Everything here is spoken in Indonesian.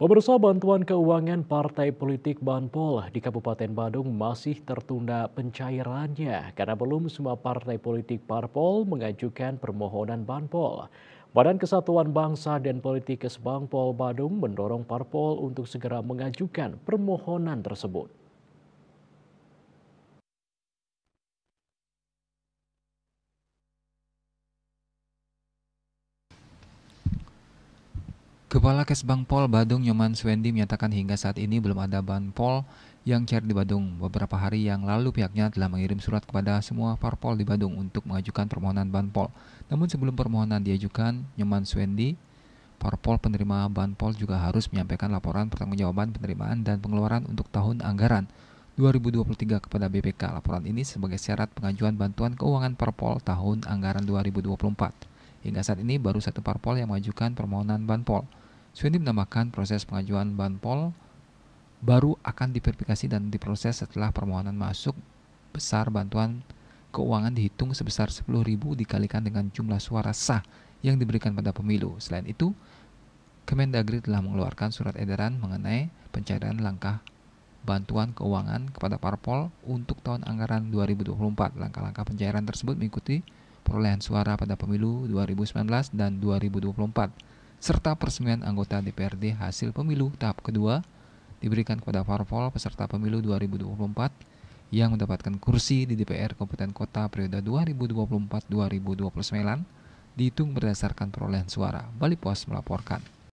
Pemirsa, bantuan keuangan partai politik Banpol di Kabupaten Badung masih tertunda pencairannya karena belum semua partai politik Parpol mengajukan permohonan Banpol. Badan Kesatuan Bangsa dan Politikus Banpol Badung mendorong Parpol untuk segera mengajukan permohonan tersebut. Kepala Kesbangpol Badung Nyoman Swendi menyatakan hingga saat ini belum ada Banpol yang cair di Badung. Beberapa hari yang lalu pihaknya telah mengirim surat kepada semua parpol di Badung untuk mengajukan permohonan Banpol. Namun sebelum permohonan diajukan, Nyoman Swendi, parpol penerima Banpol juga harus menyampaikan laporan pertanggungjawaban penerimaan dan pengeluaran untuk tahun anggaran 2023 kepada BPK. Laporan ini sebagai syarat pengajuan bantuan keuangan parpol tahun anggaran 2024. Hingga saat ini baru satu parpol yang mengajukan permohonan Banpol. Swendi menambahkan proses pengajuan Banpol baru akan diverifikasi dan diproses setelah permohonan masuk. Besar bantuan keuangan dihitung sebesar 10.000 dikalikan dengan jumlah suara sah yang diberikan pada pemilu. Selain itu, Kemendagri telah mengeluarkan surat edaran mengenai pencairan langkah bantuan keuangan kepada parpol untuk tahun anggaran 2024. Langkah-langkah pencairan tersebut mengikuti perolehan suara pada pemilu 2019 dan 2024, serta peresmian anggota DPRD hasil pemilu tahap kedua diberikan kepada parpol peserta pemilu 2024 yang mendapatkan kursi di DPR Kabupaten Kota periode 2024-2029 dihitung berdasarkan perolehan suara. Bali Pos melaporkan.